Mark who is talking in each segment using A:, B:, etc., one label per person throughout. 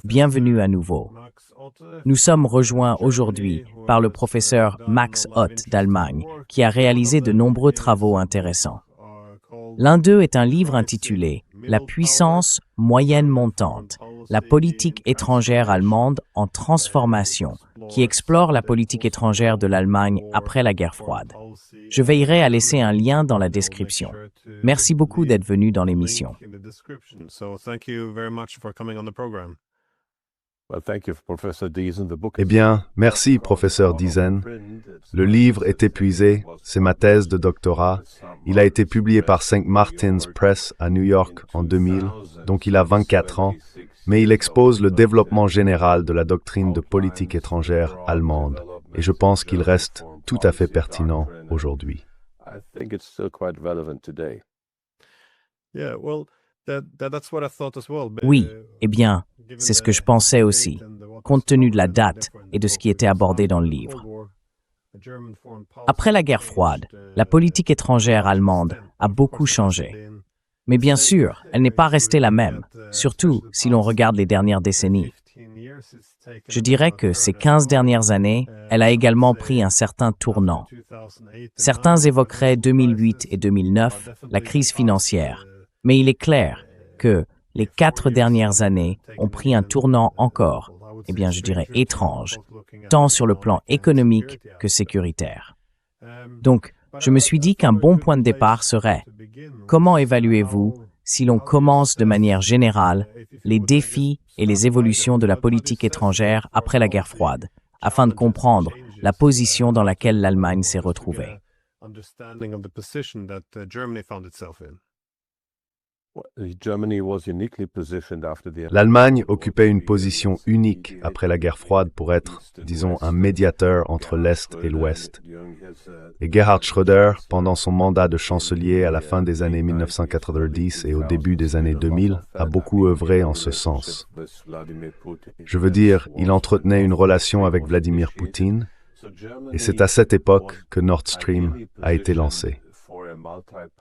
A: Bienvenue à nouveau. Nous sommes rejoints aujourd'hui par le professeur Max Ott d'Allemagne, qui a réalisé de nombreux travaux intéressants. L'un d'eux est un livre intitulé « La puissance moyenne montante, la politique étrangère allemande en transformation », qui explore la politique étrangère de l'Allemagne après la guerre froide. Je veillerai à laisser un lien dans la description. Merci beaucoup d'être venu dans l'émission.
B: Eh bien, merci, professeur Diesen. Le livre est épuisé, c'est ma thèse de doctorat. Il a été publié par St. Martin's Press à New York en 2000, donc il a 24 ans, mais il expose le développement général de la doctrine de politique étrangère allemande, et je pense qu'il reste tout à fait pertinent aujourd'hui.
A: Oui, eh bien, c'est ce que je pensais aussi, compte tenu de la date et de ce qui était abordé dans le livre. Après la guerre froide, la politique étrangère allemande a beaucoup changé. Mais bien sûr, elle n'est pas restée la même, surtout si l'on regarde les dernières décennies. Je dirais que ces 15 dernières années, elle a également pris un certain tournant. Certains évoqueraient 2008 et 2009, la crise financière, mais il est clair que les 4 dernières années ont pris un tournant encore, eh bien je dirais étrange, tant sur le plan économique que sécuritaire. Donc, je me suis dit qu'un bon point de départ serait: comment évaluez-vous, si l'on commence de manière générale, les défis et les évolutions de la politique étrangère après la guerre froide, afin de comprendre la position dans laquelle l'Allemagne s'est retrouvée?
B: L'Allemagne occupait une position unique après la guerre froide pour être, disons, un médiateur entre l'Est et l'Ouest. Et Gerhard Schröder, pendant son mandat de chancelier à la fin des années 1990 et au début des années 2000, a beaucoup œuvré en ce sens. Je veux dire, il entretenait une relation avec Vladimir Poutine, et c'est à cette époque que Nord Stream a été lancé.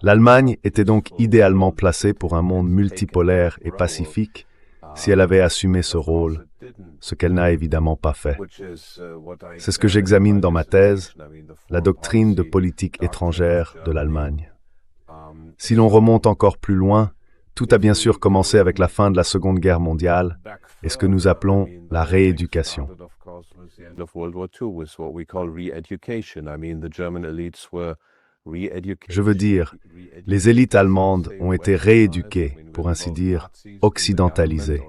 B: L'Allemagne était donc idéalement placée pour un monde multipolaire et pacifique si elle avait assumé ce rôle, ce qu'elle n'a évidemment pas fait. C'est ce que j'examine dans ma thèse, la doctrine de politique étrangère de l'Allemagne. Si l'on remonte encore plus loin, tout a bien sûr commencé avec la fin de la Seconde Guerre mondiale et ce que nous appelons la rééducation. Je veux dire, les élites allemandes ont été rééduquées, pour ainsi dire, occidentalisées.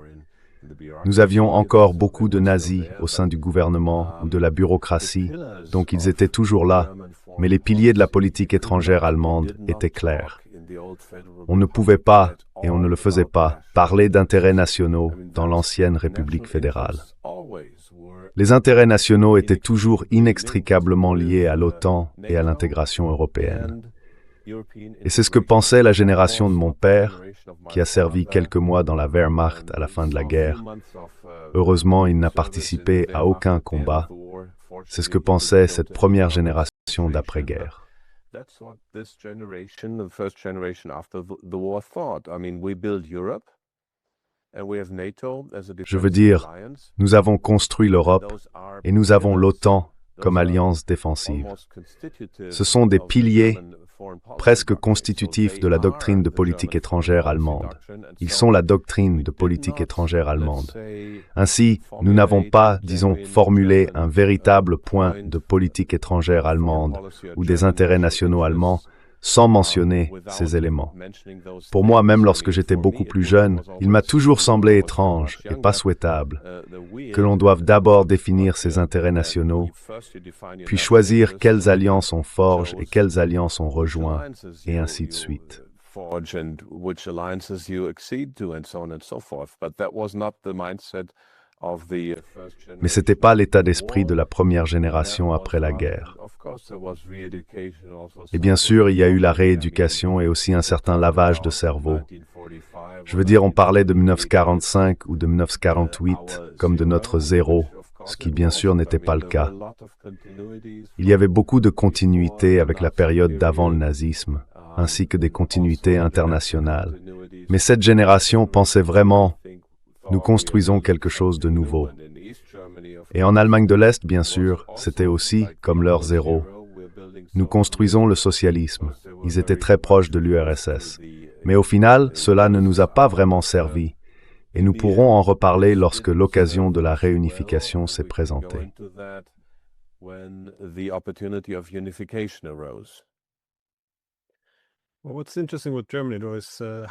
B: Nous avions encore beaucoup de nazis au sein du gouvernement ou de la bureaucratie, donc ils étaient toujours là, mais les piliers de la politique étrangère allemande étaient clairs. On ne pouvait pas, et on ne le faisait pas, parler d'intérêts nationaux dans l'ancienne République fédérale. Les intérêts nationaux étaient toujours inextricablement liés à l'OTAN et à l'intégration européenne. Et c'est ce que pensait la génération de mon père, qui a servi quelques mois dans la Wehrmacht à la fin de la guerre. Heureusement, il n'a participé à aucun combat. C'est ce que pensait cette première génération d'après-guerre. Je veux dire, nous avons construit l'Europe et nous avons l'OTAN comme alliance défensive. Ce sont des piliers presque constitutifs de la doctrine de politique étrangère allemande. Ils sont la doctrine de politique étrangère allemande. Ainsi, nous n'avons pas, disons, formulé un véritable point de politique étrangère allemande ou des intérêts nationaux allemands sans mentionner ces éléments. Pour moi, même lorsque j'étais beaucoup plus jeune, il m'a toujours semblé étrange et pas souhaitable que l'on doive d'abord définir ses intérêts nationaux, puis choisir quelles alliances on forge et quelles alliances on rejoint, et ainsi de suite. Mais ce n'était pas l'état d'esprit de la première génération après la guerre. Et bien sûr, il y a eu la rééducation et aussi un certain lavage de cerveau. Je veux dire, on parlait de 1945 ou de 1948 comme de notre zéro, ce qui bien sûr n'était pas le cas. Il y avait beaucoup de continuité avec la période d'avant le nazisme, ainsi que des continuités internationales. Mais cette génération pensait vraiment « nous construisons quelque chose de nouveau ». Et en Allemagne de l'Est, bien sûr, c'était aussi, comme l'heure zéro, nous construisons le socialisme. Ils étaient très proches de l'URSS. Mais au final, cela ne nous a pas vraiment servi. Et nous pourrons en reparler lorsque l'occasion de la réunification s'est présentée.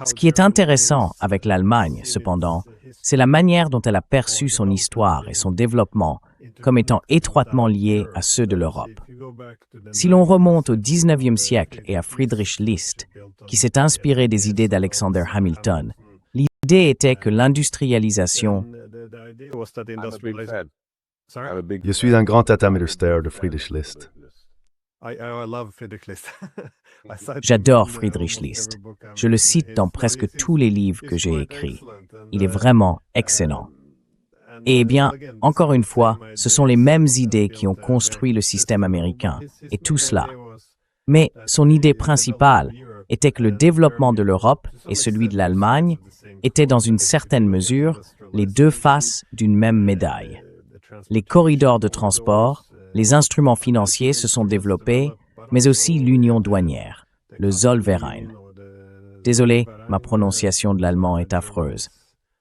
A: Ce qui est intéressant avec l'Allemagne, cependant, c'est la manière dont elle a perçu son histoire et son développement comme étant étroitement liés à ceux de l'Europe. Si l'on remonte au XIXe siècle et à Friedrich List, qui s'est inspiré des idées d'Alexander Hamilton, l'idée était que l'industrialisation...
B: Je suis un grand admirateur de Friedrich List.
A: J'adore Friedrich List. Je le cite dans presque tous les livres que j'ai écrits. Il est vraiment excellent. Et bien, encore une fois, ce sont les mêmes idées qui ont construit le système américain, et tout cela. Mais son idée principale était que le développement de l'Europe et celui de l'Allemagne étaient dans une certaine mesure les deux faces d'une même médaille. Les corridors de transport, les instruments financiers se sont développés, mais aussi l'union douanière, le Zollverein. Désolé, ma prononciation de l'allemand est affreuse.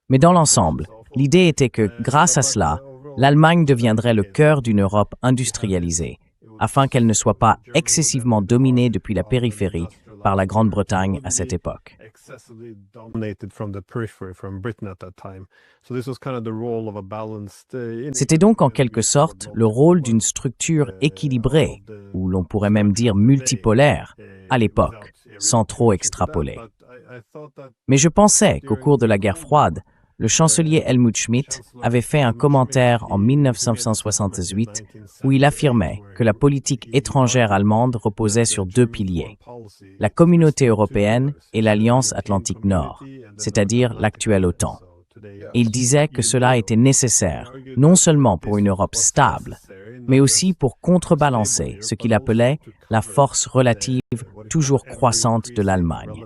A: Mais dans l'ensemble, l'idée était que, grâce à cela, l'Allemagne deviendrait le cœur d'une Europe industrialisée, afin qu'elle ne soit pas excessivement dominée depuis la périphérie par la Grande-Bretagne à cette époque. C'était donc en quelque sorte le rôle d'une structure équilibrée, ou l'on pourrait même dire multipolaire, à l'époque, sans trop extrapoler. Mais je pensais qu'au cours de la guerre froide, le chancelier Helmut Schmidt avait fait un commentaire en 1968 où il affirmait que la politique étrangère allemande reposait sur deux piliers, la communauté européenne et l'Alliance Atlantique Nord, c'est-à-dire l'actuelle OTAN. Et il disait que cela était nécessaire, non seulement pour une Europe stable, mais aussi pour contrebalancer ce qu'il appelait la force relative toujours croissante de l'Allemagne.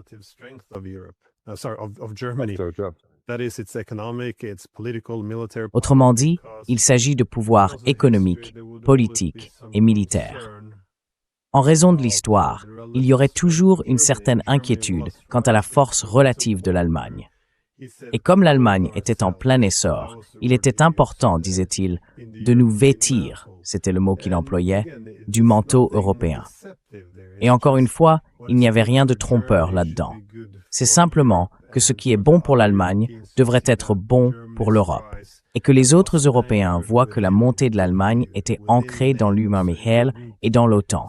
A: Autrement dit, il s'agit de pouvoirs économiques, politiques et militaires. En raison de l'histoire, il y aurait toujours une certaine inquiétude quant à la force relative de l'Allemagne. Et comme l'Allemagne était en plein essor, il était important, disait-il, de nous vêtir, c'était le mot qu'il employait, du manteau européen. Et encore une fois, il n'y avait rien de trompeur là-dedans. C'est simplement que ce qui est bon pour l'Allemagne devrait être bon pour l'Europe, et que les autres Européens voient que la montée de l'Allemagne était ancrée dans l'Union et dans l'OTAN.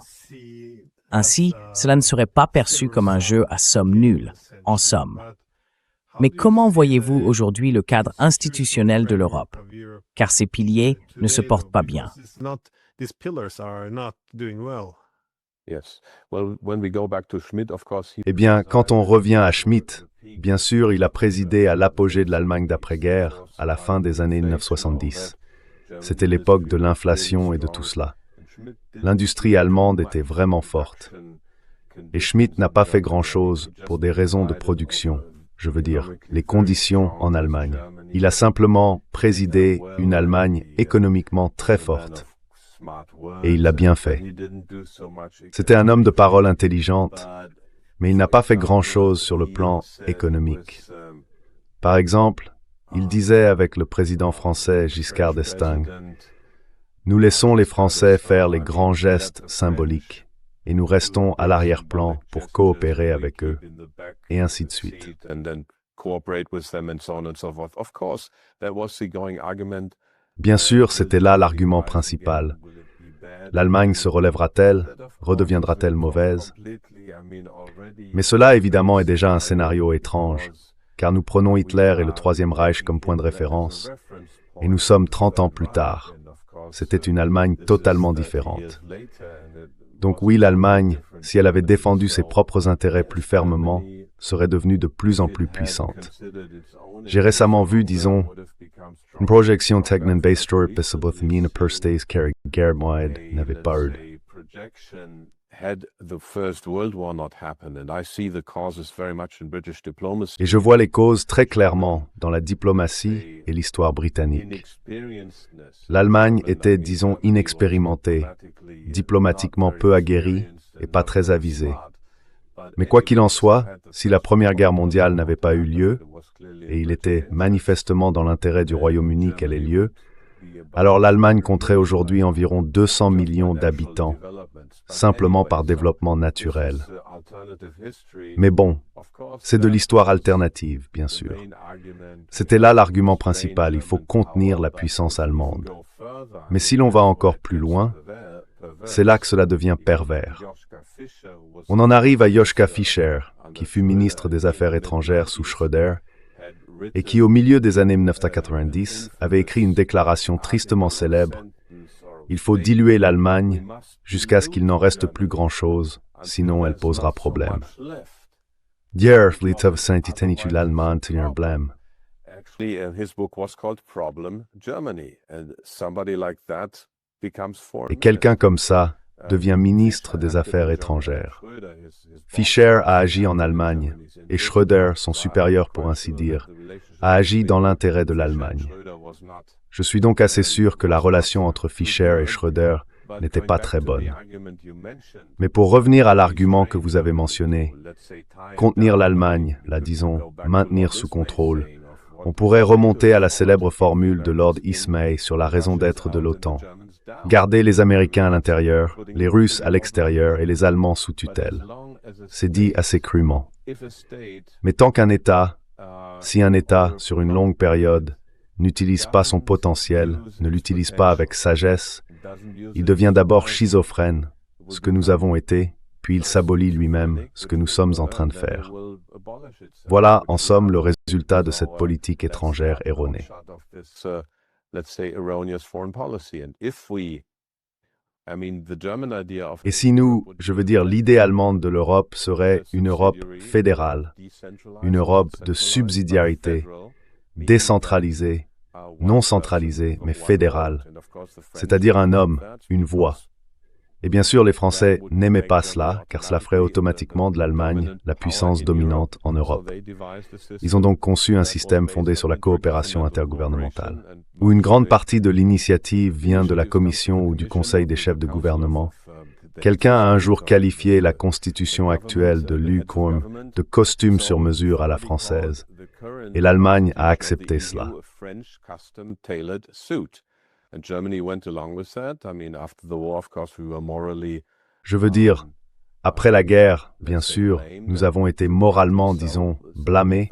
A: Ainsi, cela ne serait pas perçu comme un jeu à somme nulle, en somme. Mais comment voyez-vous aujourd'hui le cadre institutionnel de l'Europe? Car ces piliers ne se portent pas bien.
B: Eh bien, quand on revient à Schmidt, bien sûr, il a présidé à l'apogée de l'Allemagne d'après-guerre, à la fin des années 1970. C'était l'époque de l'inflation et de tout cela. L'industrie allemande était vraiment forte. Et Schmidt n'a pas fait grand-chose pour des raisons de production, je veux dire, les conditions en Allemagne. Il a simplement présidé une Allemagne économiquement très forte. Et il l'a bien fait. C'était un homme de parole intelligente, mais il n'a pas fait grand-chose sur le plan économique. Par exemple, il disait avec le président français Giscard d'Estaing, « Nous laissons les Français faire les grands gestes symboliques, et nous restons à l'arrière-plan pour coopérer avec eux, et ainsi de suite. » Bien sûr, c'était là l'argument principal. L'Allemagne se relèvera-t-elle? Redeviendra-t-elle mauvaise? Mais cela, évidemment, est déjà un scénario étrange, car nous prenons Hitler et le Troisième Reich comme point de référence, et nous sommes 30 ans plus tard. C'était une Allemagne totalement différente. Donc oui, l'Allemagne, si elle avait défendu ses propres intérêts plus fermement, serait devenue de plus en plus puissante. J'ai récemment vu, disons, une projection technique based sur Elizabeth Mina per Stays Carrie Germoid n'avait pas eu. Et je vois les causes très clairement dans la diplomatie et l'histoire britannique. L'Allemagne était, disons, inexpérimentée, diplomatiquement peu aguerrie et pas très avisée. Mais quoi qu'il en soit, si la Première Guerre mondiale n'avait pas eu lieu, et il était manifestement dans l'intérêt du Royaume-Uni qu'elle ait lieu, alors l'Allemagne compterait aujourd'hui environ 200 millions d'habitants, simplement par développement naturel. Mais bon, c'est de l'histoire alternative, bien sûr. C'était là l'argument principal, il faut contenir la puissance allemande. Mais si l'on va encore plus loin, c'est là que cela devient pervers. On en arrive à Joschka Fischer, qui fut ministre des Affaires étrangères sous Schröder, et qui, au milieu des années 1990, avait écrit une déclaration tristement célèbre « Il faut diluer l'Allemagne jusqu'à ce qu'il n'en reste plus grand-chose, sinon elle posera problème. » Dierflit of Saint-Itanitu l'Allemagne tenir blême. Et quelqu'un comme ça devient ministre des Affaires étrangères. Fischer a agi en Allemagne, et Schröder, son supérieur pour ainsi dire, a agi dans l'intérêt de l'Allemagne. Je suis donc assez sûr que la relation entre Fischer et Schröder n'était pas très bonne. Mais pour revenir à l'argument que vous avez mentionné, contenir l'Allemagne, disons, maintenir sous contrôle, on pourrait remonter à la célèbre formule de Lord Ismay sur la raison d'être de l'OTAN. Garder les Américains à l'intérieur, les Russes à l'extérieur et les Allemands sous tutelle. C'est dit assez crûment. Mais tant qu'un État, si un État, sur une longue période, n'utilise pas son potentiel, ne l'utilise pas avec sagesse, il devient d'abord schizophrène, ce que nous avons été, puis il s'abolit lui-même, ce que nous sommes en train de faire. Voilà, en somme, le résultat de cette politique étrangère erronée. Et si nous, je veux dire l'idée allemande de l'Europe serait une Europe fédérale, une Europe de subsidiarité, décentralisée, non centralisée, mais fédérale, c'est-à-dire un homme, une voix. Et bien sûr, les Français n'aimaient pas cela, car cela ferait automatiquement de l'Allemagne la puissance dominante en Europe. Ils ont donc conçu un système fondé sur la coopération intergouvernementale, où une grande partie de l'initiative vient de la Commission ou du Conseil des chefs de gouvernement. Quelqu'un a un jour qualifié la constitution actuelle de l'UQOM de costume sur mesure à la française, et l'Allemagne a accepté cela. Je veux dire, après la guerre, bien sûr, nous avons été moralement, disons, blâmés,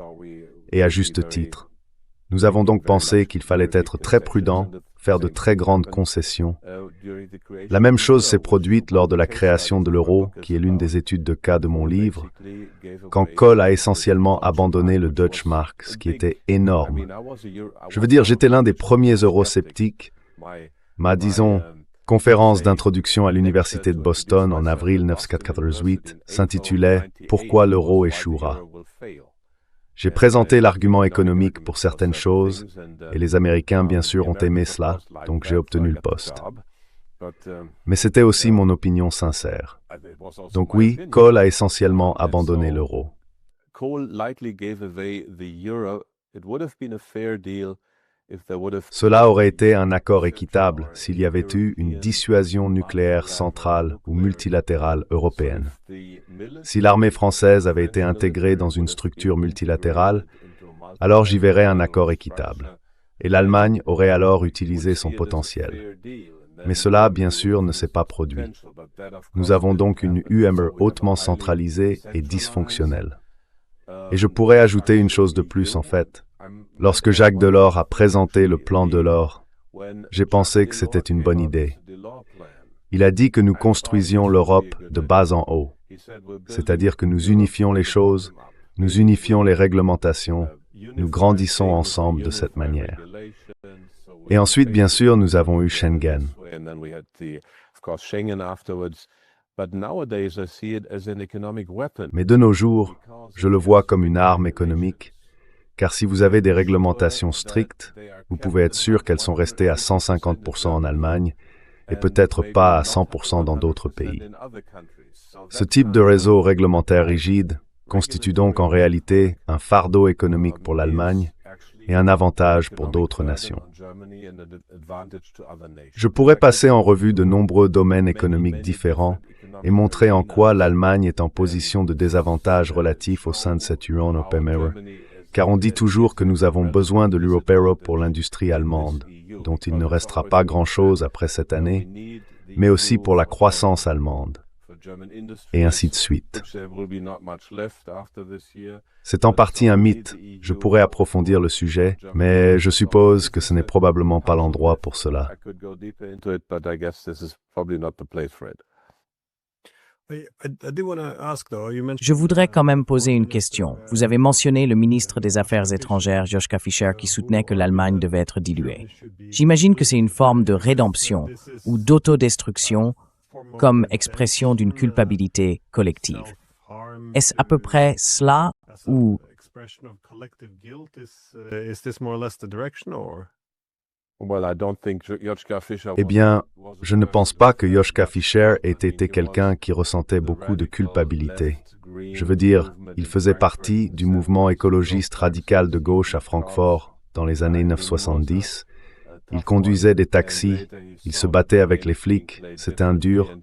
B: et à juste titre. Nous avons donc pensé qu'il fallait être très prudent, faire de très grandes concessions. La même chose s'est produite lors de la création de l'euro, qui est l'une des études de cas de mon livre, quand Kohl a essentiellement abandonné le Deutsche Mark, ce qui était énorme. Je veux dire, j'étais l'un des premiers eurosceptiques. Ma, disons, conférence d'introduction à l'Université de Boston en avril 1998 s'intitulait « Pourquoi l'euro échouera ». J'ai présenté l'argument économique pour certaines choses, et les Américains, bien sûr, ont aimé cela, donc j'ai obtenu le poste. Mais c'était aussi mon opinion sincère. Donc oui, Kohl a essentiellement abandonné l'euro. Cela aurait été un accord équitable s'il y avait eu une dissuasion nucléaire centrale ou multilatérale européenne. Si l'armée française avait été intégrée dans une structure multilatérale, alors j'y verrais un accord équitable. Et l'Allemagne aurait alors utilisé son potentiel. Mais cela, bien sûr, ne s'est pas produit. Nous avons donc une UME hautement centralisée et dysfonctionnelle. Et je pourrais ajouter une chose de plus, en fait. Lorsque Jacques Delors a présenté le plan Delors, j'ai pensé que c'était une bonne idée. Il a dit que nous construisions l'Europe de bas en haut, c'est-à-dire que nous unifions les choses, nous unifions les réglementations, nous grandissons ensemble de cette manière. Et ensuite, bien sûr, nous avons eu Schengen. Mais de nos jours, je le vois comme une arme économique, car si vous avez des réglementations strictes, vous pouvez être sûr qu'elles sont restées à 150% en Allemagne, et peut-être pas à 100% dans d'autres pays. Ce type de réseau réglementaire rigide constitue donc en réalité un fardeau économique pour l'Allemagne et un avantage pour d'autres nations. Je pourrais passer en revue de nombreux domaines économiques différents et montrer en quoi l'Allemagne est en position de désavantage relatif au sein de cette Union européenne, car on dit toujours que nous avons besoin de l'Europe pour l'industrie allemande, dont il ne restera pas grand-chose après cette année, mais aussi pour la croissance allemande, et ainsi de suite. C'est en partie un mythe. Je pourrais approfondir le sujet, mais je suppose que ce n'est probablement pas l'endroit pour cela.
A: Je voudrais quand même poser une question. Vous avez mentionné le ministre des Affaires étrangères, Joschka Fischer, qui soutenait que l'Allemagne devait être diluée. J'imagine que c'est une forme de rédemption ou d'autodestruction comme expression d'une culpabilité collective. Est-ce à peu près cela ou...
B: Eh bien, je ne pense pas que Joschka Fischer ait été quelqu'un qui ressentait beaucoup de culpabilité. Je veux dire, il faisait partie du mouvement écologiste radical de gauche à Francfort dans les années 1970. Il conduisait des taxis, il se battait avec les flics, c'était un dur.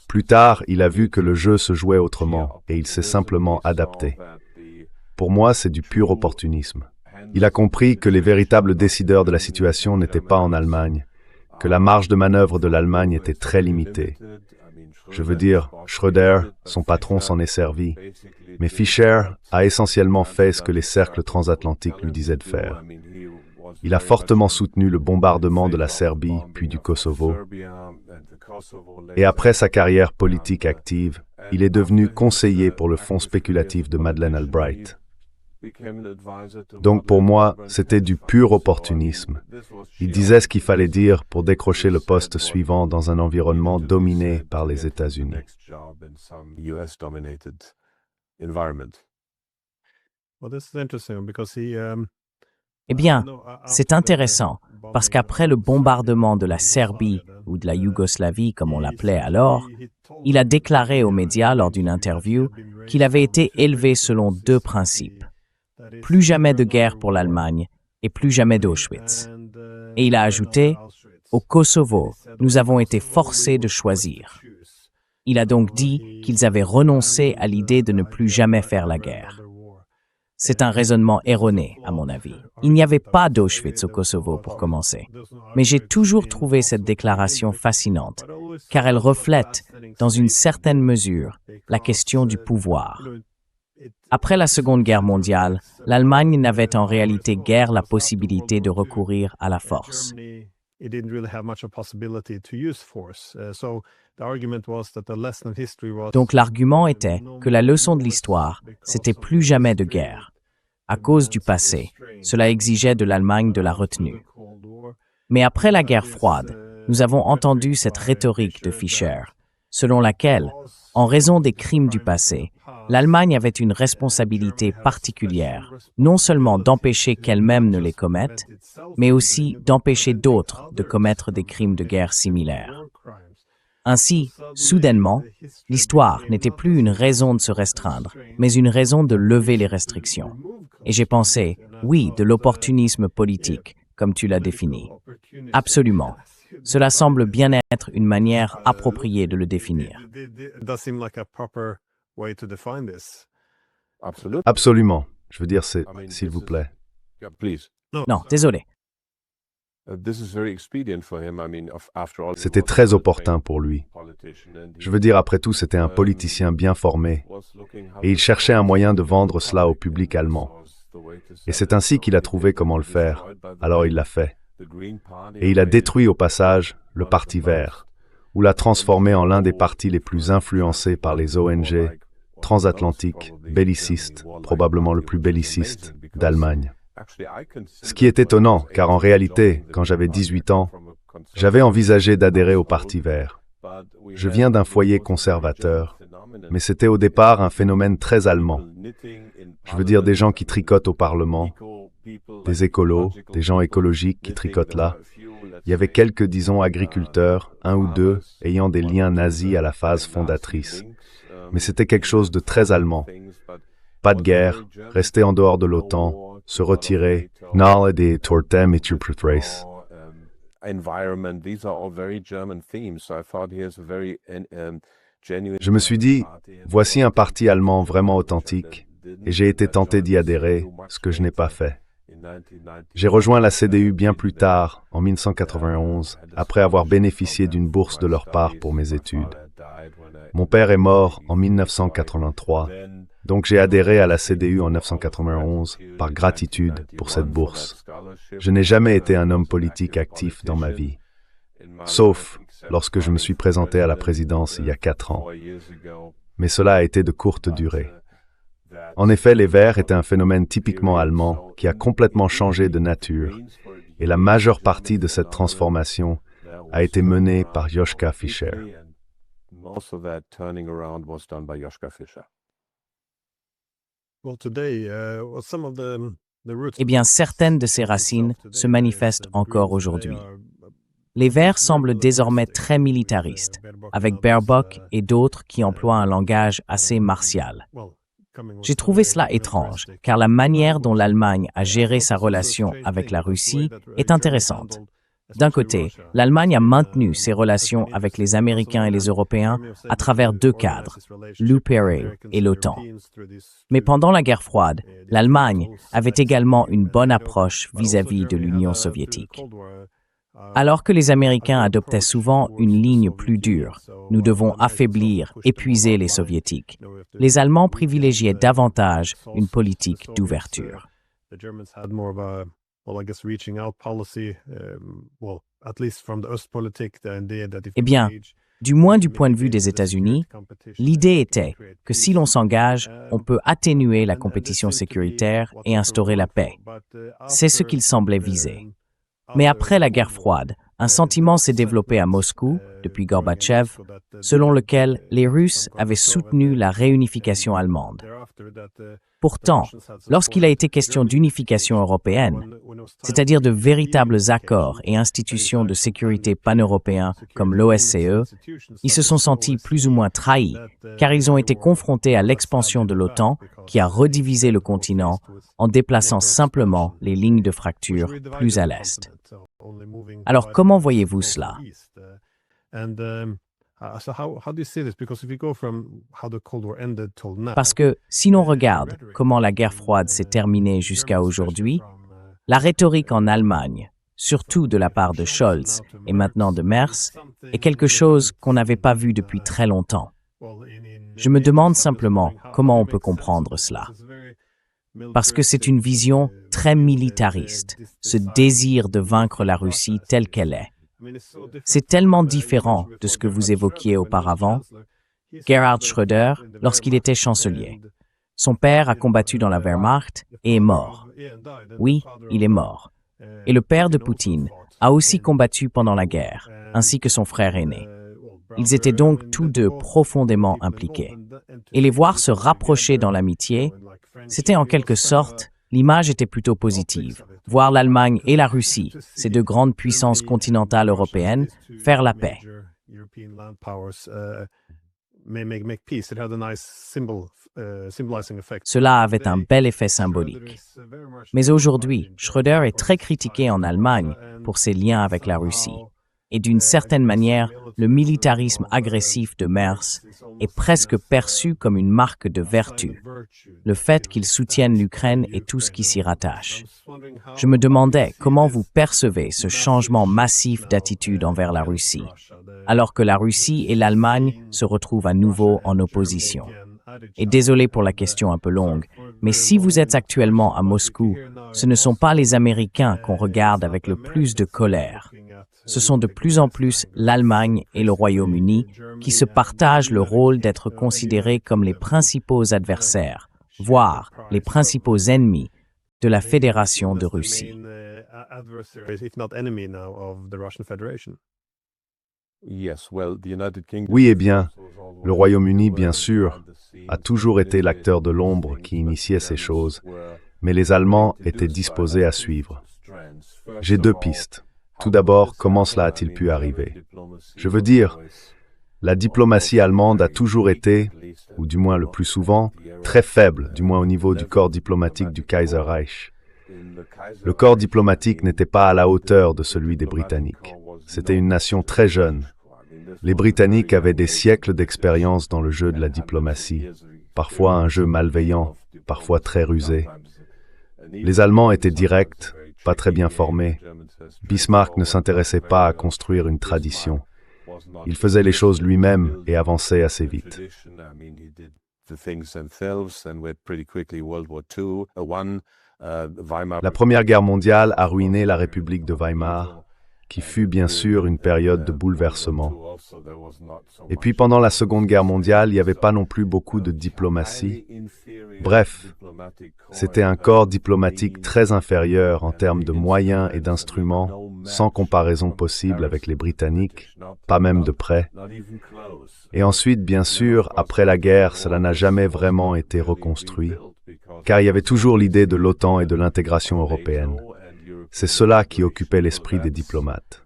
B: Plus tard, il a vu que le jeu se jouait autrement et il s'est simplement adapté. Pour moi, c'est du pur opportunisme. Il a compris que les véritables décideurs de la situation n'étaient pas en Allemagne, que la marge de manœuvre de l'Allemagne était très limitée. Je veux dire, Schröder, son patron s'en est servi, mais Fischer a essentiellement fait ce que les cercles transatlantiques lui disaient de faire. Il a fortement soutenu le bombardement de la Serbie puis du Kosovo. Et après sa carrière politique active, il est devenu conseiller pour le fonds spéculatif de Madeleine Albright. Donc pour moi, c'était du pur opportunisme. Il disait ce qu'il fallait dire pour décrocher le poste suivant dans un environnement dominé par les États-Unis.
A: Eh bien, c'est intéressant, parce qu'après le bombardement de la Serbie, ou de la Yougoslavie comme on l'appelait alors, il a déclaré aux médias lors d'une interview qu'il avait été élevé selon deux principes. Plus jamais de guerre pour l'Allemagne et plus jamais d'Auschwitz. Et il a ajouté, au Kosovo, nous avons été forcés de choisir. Il a donc dit qu'ils avaient renoncé à l'idée de ne plus jamais faire la guerre. C'est un raisonnement erroné, à mon avis. Il n'y avait pas d'Auschwitz au Kosovo pour commencer. Mais j'ai toujours trouvé cette déclaration fascinante, car elle reflète, dans une certaine mesure, la question du pouvoir. Après la Seconde Guerre mondiale, l'Allemagne n'avait en réalité guère la possibilité de recourir à la force. Donc l'argument était que la leçon de l'histoire, c'était plus jamais de guerre. À cause du passé, cela exigeait de l'Allemagne de la retenue. Mais après la guerre froide, nous avons entendu cette rhétorique de Fischer, selon laquelle, en raison des crimes du passé, l'Allemagne avait une responsabilité particulière, non seulement d'empêcher qu'elle-même ne les commette, mais aussi d'empêcher d'autres de commettre des crimes de guerre similaires. Ainsi, soudainement, l'histoire n'était plus une raison de se restreindre, mais une raison de lever les restrictions. Et j'ai pensé, oui, de l'opportunisme politique, comme tu l'as défini. Absolument. Cela semble bien être une manière appropriée de le définir.
B: Absolument. Je veux dire, c'est « s'il vous plaît ».
A: Non, désolé.
B: C'était très opportun pour lui. Je veux dire, après tout, c'était un politicien bien formé, et il cherchait un moyen de vendre cela au public allemand. Et c'est ainsi qu'il a trouvé comment le faire, alors il l'a fait. Et il a détruit au passage le Parti vert, ou l'a transformé en l'un des partis les plus influencés par les ONG transatlantiques, bellicistes, probablement le plus belliciste d'Allemagne. Ce qui est étonnant, car en réalité, quand j'avais 18 ans, j'avais envisagé d'adhérer au Parti vert. Je viens d'un foyer conservateur, mais c'était au départ un phénomène très allemand. Je veux dire des gens qui tricotent au Parlement, des écolos, des gens écologiques qui tricotent là, Il y avait quelques, disons, agriculteurs, un ou deux, ayant des liens nazis à la phase fondatrice. Mais c'était quelque chose de très allemand. Pas de guerre, rester en dehors de l'OTAN, se retirer, Nalle des Tortem et Race. Je me suis dit, voici un parti allemand vraiment authentique, et j'ai été tenté d'y adhérer, ce que je n'ai pas fait. J'ai rejoint la CDU bien plus tard, en 1991, après avoir bénéficié d'une bourse de leur part pour mes études. Mon père est mort en 1983, donc j'ai adhéré à la CDU en 1991 par gratitude pour cette bourse. Je n'ai jamais été un homme politique actif dans ma vie, sauf lorsque je me suis présenté à la présidence il y a 4 ans. Mais cela a été de courte durée. En effet, les Verts étaient un phénomène typiquement allemand qui a complètement changé de nature, et la majeure partie de cette transformation a été menée par Joschka Fischer.
A: Eh bien, certaines de ces racines se manifestent encore aujourd'hui. Les Verts semblent désormais très militaristes, avec Baerbock et d'autres qui emploient un langage assez martial. J'ai trouvé cela étrange, car la manière dont l'Allemagne a géré sa relation avec la Russie est intéressante. D'un côté, l'Allemagne a maintenu ses relations avec les Américains et les Européens à travers 2 cadres, l'UPR et l'OTAN. Mais pendant la guerre froide, l'Allemagne avait également une bonne approche vis-à-vis de l'Union soviétique. Alors que les Américains adoptaient souvent une ligne plus dure, nous devons affaiblir, épuiser les Soviétiques, les Allemands privilégiaient davantage une politique d'ouverture. Eh bien, du moins du point de vue des États-Unis, l'idée était que si l'on s'engage, on peut atténuer la compétition sécuritaire et instaurer la paix. C'est ce qu'il semblait viser. Mais après la guerre froide, un sentiment s'est développé à Moscou, depuis Gorbatchev, selon lequel les Russes avaient soutenu la réunification allemande. Pourtant, lorsqu'il a été question d'unification européenne, c'est-à-dire de véritables accords et institutions de sécurité pan-européens comme l'OSCE, ils se sont sentis plus ou moins trahis, car ils ont été confrontés à l'expansion de l'OTAN qui a redivisé le continent en déplaçant simplement les lignes de fracture plus à l'est. Alors, comment voyez-vous cela? Parce que si l'on regarde comment la guerre froide s'est terminée jusqu'à aujourd'hui, la rhétorique en Allemagne, surtout de la part de Scholz et maintenant de Merz, est quelque chose qu'on n'avait pas vu depuis très longtemps. Je me demande simplement comment on peut comprendre cela. Parce que c'est une vision très militariste, ce désir de vaincre la Russie telle qu'elle est. C'est tellement différent de ce que vous évoquiez auparavant. Gerhard Schröder, lorsqu'il était chancelier, son père a combattu dans la Wehrmacht et est mort. Oui, il est mort. Et le père de Poutine a aussi combattu pendant la guerre, ainsi que son frère aîné. Ils étaient donc tous deux profondément impliqués. Et les voir se rapprocher dans l'amitié, c'était en quelque sorte, l'image était plutôt positive. Voir l'Allemagne et la Russie, ces 2 grandes puissances continentales européennes, faire la paix. Cela avait un bel effet symbolique. Mais aujourd'hui, Schröder est très critiqué en Allemagne pour ses liens avec la Russie. Et d'une certaine manière, le militarisme agressif de Merz est presque perçu comme une marque de vertu, le fait qu'il soutienne l'Ukraine et tout ce qui s'y rattache. Je me demandais comment vous percevez ce changement massif d'attitude envers la Russie, alors que la Russie et l'Allemagne se retrouvent à nouveau en opposition. Et désolé pour la question un peu longue, mais si vous êtes actuellement à Moscou, ce ne sont pas les Américains qu'on regarde avec le plus de colère. Ce sont de plus en plus l'Allemagne et le Royaume-Uni qui se partagent le rôle d'être considérés comme les principaux adversaires, voire les principaux ennemis de la Fédération de Russie.
B: Oui, eh bien, le Royaume-Uni, bien sûr, a toujours été l'acteur de l'ombre qui initiait ces choses, mais les Allemands étaient disposés à suivre. J'ai 2 pistes. Tout d'abord, comment cela a-t-il pu arriver? Je veux dire, la diplomatie allemande a toujours été, ou du moins le plus souvent, très faible, du moins au niveau du corps diplomatique du Kaiserreich. Le corps diplomatique n'était pas à la hauteur de celui des Britanniques. C'était une nation très jeune. Les Britanniques avaient des siècles d'expérience dans le jeu de la diplomatie, parfois un jeu malveillant, parfois très rusé. Les Allemands étaient directs, pas très bien formés. Bismarck ne s'intéressait pas à construire une tradition. Il faisait les choses lui-même et avançait assez vite. La Première Guerre mondiale a ruiné la République de Weimar, qui fut bien sûr une période de bouleversement. Et puis pendant la Seconde Guerre mondiale, il n'y avait pas non plus beaucoup de diplomatie. Bref, c'était un corps diplomatique très inférieur en termes de moyens et d'instruments, sans comparaison possible avec les Britanniques, pas même de près. Et ensuite, bien sûr, après la guerre, cela n'a jamais vraiment été reconstruit, car il y avait toujours l'idée de l'OTAN et de l'intégration européenne. C'est cela qui occupait l'esprit des diplomates.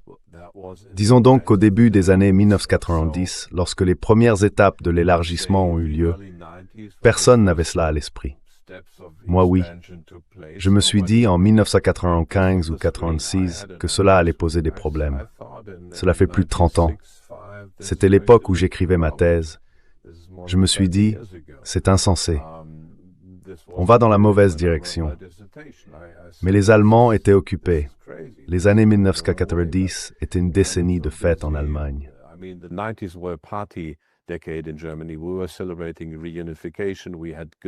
B: Disons donc qu'au début des années 1990, lorsque les premières étapes de l'élargissement ont eu lieu, personne n'avait cela à l'esprit. Moi, oui. Je me suis dit en 1995 ou 1986 que cela allait poser des problèmes. Cela fait plus de 30 ans. C'était l'époque où j'écrivais ma thèse. Je me suis dit, c'est insensé. On va dans la mauvaise direction. Mais les Allemands étaient occupés. Les années 1990 étaient une décennie de fêtes en Allemagne.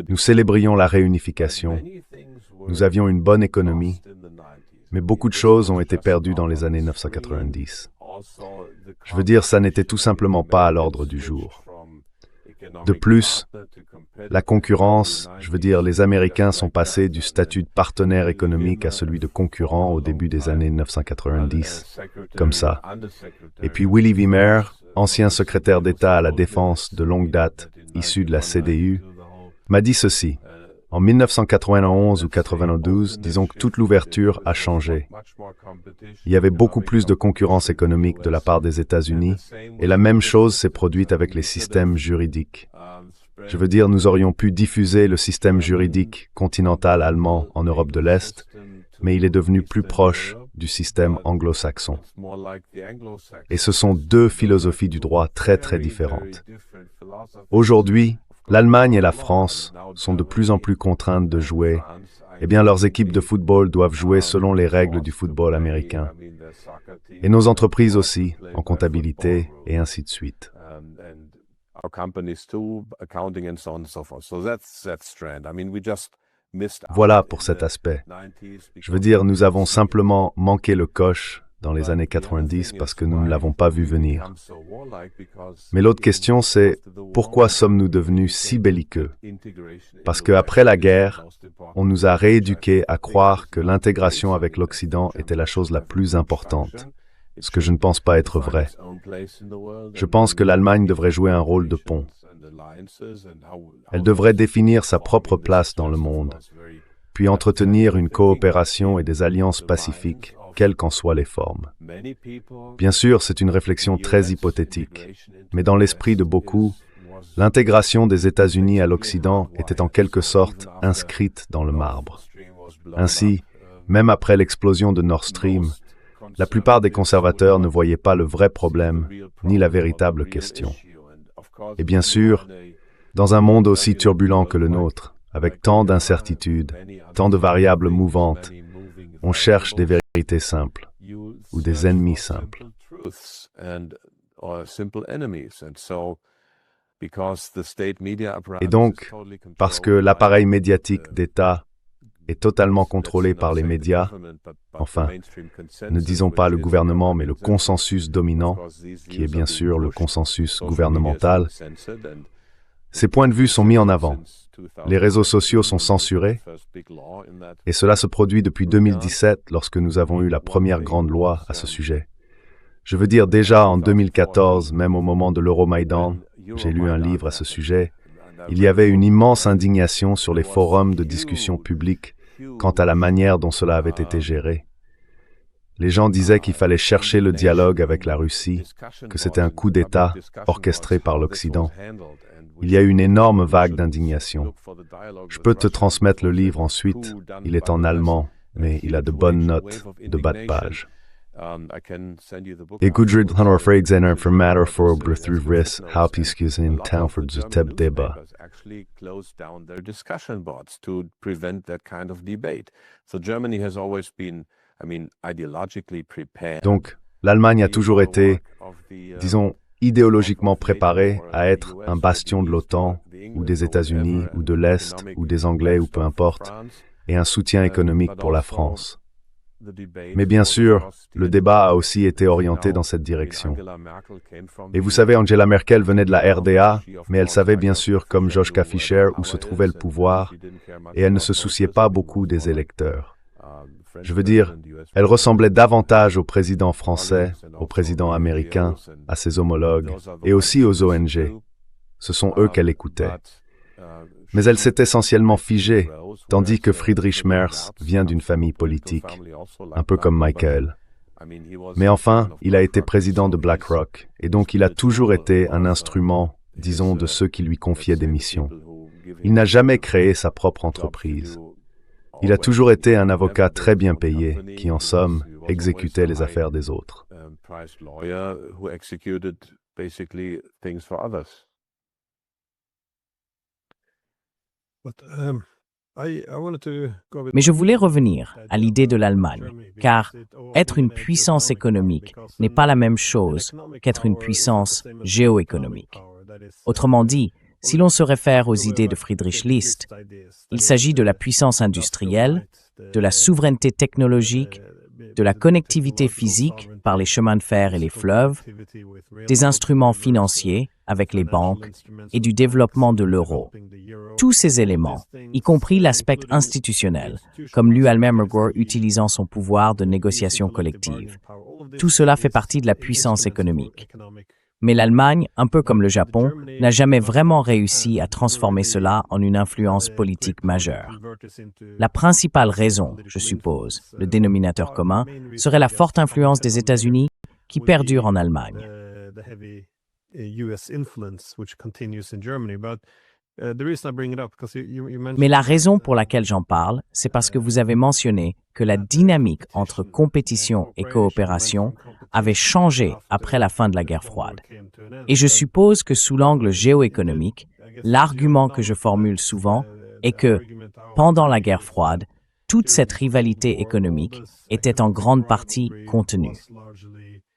B: Nous célébrions la réunification. Nous avions une bonne économie, mais beaucoup de choses ont été perdues dans les années 1990. Je veux dire, ça n'était tout simplement pas à l'ordre du jour. De plus, la concurrence, je veux dire, les Américains sont passés du statut de partenaire économique à celui de concurrent au début des années 1990, comme ça. Et puis Willy Wimmer, ancien secrétaire d'État à la Défense de longue date, issu de la CDU, m'a dit ceci. En 1991 ou 1992, disons que toute l'ouverture a changé. Il y avait beaucoup plus de concurrence économique de la part des États-Unis, et la même chose s'est produite avec les systèmes juridiques. Je veux dire, nous aurions pu diffuser le système juridique continental allemand en Europe de l'Est, mais il est devenu plus proche du système anglo-saxon. Et ce sont deux philosophies du droit très très différentes. Aujourd'hui, l'Allemagne et la France sont de plus en plus contraintes de jouer. Eh bien, leurs équipes de football doivent jouer selon les règles du football américain. Et nos entreprises aussi, en comptabilité, et ainsi de suite. Voilà pour cet aspect. Je veux dire, nous avons simplement manqué le coche dans les années 90 parce que nous ne l'avons pas vu venir. Mais l'autre question, c'est pourquoi sommes-nous devenus si belliqueux? Parce qu'après la guerre, on nous a rééduqués à croire que l'intégration avec l'Occident était la chose la plus importante, ce que je ne pense pas être vrai. Je pense que l'Allemagne devrait jouer un rôle de pont. Elle devrait définir sa propre place dans le monde, puis entretenir une coopération et des alliances pacifiques, quelles qu'en soient les formes. Bien sûr, c'est une réflexion très hypothétique, mais dans l'esprit de beaucoup, l'intégration des États-Unis à l'Occident était en quelque sorte inscrite dans le marbre. Ainsi, même après l'explosion de Nord Stream, la plupart des conservateurs ne voyaient pas le vrai problème, ni la véritable question. Et bien sûr, dans un monde aussi turbulent que le nôtre, avec tant d'incertitudes, tant de variables mouvantes, on cherche des vérités simples, ou des ennemis simples. Et donc, parce que l'appareil médiatique d'État est totalement contrôlé par les médias, enfin, ne disons pas le gouvernement, mais le consensus dominant, qui est bien sûr le consensus gouvernemental, ces points de vue sont mis en avant. Les réseaux sociaux sont censurés, et cela se produit depuis 2017, lorsque nous avons eu la première grande loi à ce sujet. Je veux dire, déjà en 2014, même au moment de l'Euromaïdan, j'ai lu un livre à ce sujet, il y avait une immense indignation sur les forums de discussion publique quant à la manière dont cela avait été géré. Les gens disaient qu'il fallait chercher le dialogue avec la Russie, que c'était un coup d'État orchestré par l'Occident. Il y a eu une énorme vague d'indignation. Je peux te transmettre le livre ensuite. Il est en allemand, mais il a de bonnes notes de bas de page. Gudrid har Fragzener för matter för Brithruvis, Halpiskis in town for Zuteb Deba. Donc, l'Allemagne a toujours été, disons, idéologiquement préparée à être un bastion de l'OTAN, ou des États-Unis, ou de l'Est, ou des Anglais, ou peu importe, et un soutien économique pour la France. Mais bien sûr, le débat a aussi été orienté dans cette direction. Et vous savez, Angela Merkel venait de la RDA, mais elle savait bien sûr, comme Joschka Fischer, où se trouvait le pouvoir, et elle ne se souciait pas beaucoup des électeurs. Je veux dire, elle ressemblait davantage au président français, au président américain, à ses homologues, et aussi aux ONG. Ce sont eux qu'elle écoutait. Mais elle s'est essentiellement figée, tandis que Friedrich Merz vient d'une famille politique, un peu comme Michael. Mais enfin, il a été président de BlackRock, et donc il a toujours été un instrument, disons, de ceux qui lui confiaient des missions. Il n'a jamais créé sa propre entreprise. Il a toujours été un avocat très bien payé, qui en somme, exécutait les affaires des autres.
A: Mais je voulais revenir à l'idée de l'Allemagne, car être une puissance économique n'est pas la même chose qu'être une puissance géoéconomique. Autrement dit, si l'on se réfère aux idées de Friedrich List, il s'agit de la puissance industrielle, de la souveraineté technologique, de la connectivité physique par les chemins de fer et les fleuves, des instruments financiers avec les banques et du développement de l'euro. Tous ces éléments, y compris l'aspect institutionnel, comme Lou Almemegor utilisant son pouvoir de négociation collective, tout cela fait partie de la puissance économique. Mais l'Allemagne, un peu comme le Japon, n'a jamais vraiment réussi à transformer cela en une influence politique majeure. La principale raison, je suppose, le dénominateur commun, serait la forte influence des États-Unis qui perdure en Allemagne. Mais la raison pour laquelle j'en parle, c'est parce que vous avez mentionné que la dynamique entre compétition et coopération avait changé après la fin de la guerre froide. Et je suppose que sous l'angle géoéconomique, l'argument que je formule souvent est que, pendant la guerre froide, toute cette rivalité économique était en grande partie contenue.